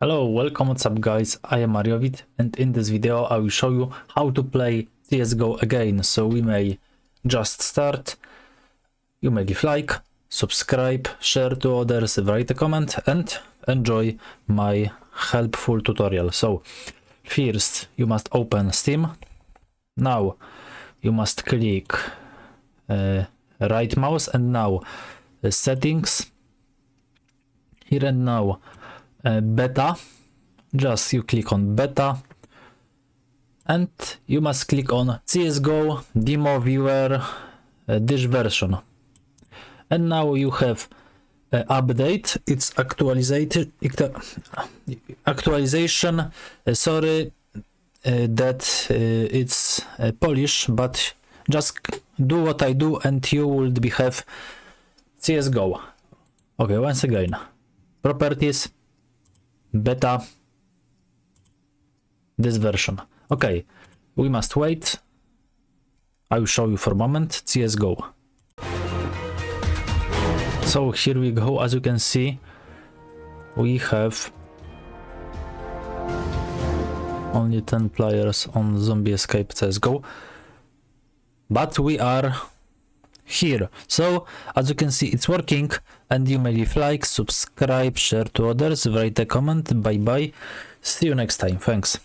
Hello, welcome, what's up guys, I am 𝐒𝐿𝐼, and in this video I will show you how to play CSGO again. So we may just start. You may leave like, subscribe, share to others, write a comment and enjoy my helpful tutorial. So first you must open Steam. Now you must click right mouse and now settings. Here and now beta, just you click on beta and you must click on CSGO demo viewer this version, and now you have update, it's actualization. Sorry that it's Polish, but just do what I do and you will have CSGO. Okay, once again, properties, beta, this version. Okay, we must wait. I will show you for a moment. CSGO. So here we go. As you can see, we have only 10 players on Zombie Escape CSGO, but we are here. So as you can see, it's working, and you may leave like, subscribe, share to others, write a comment. Bye bye, see you next time, thanks.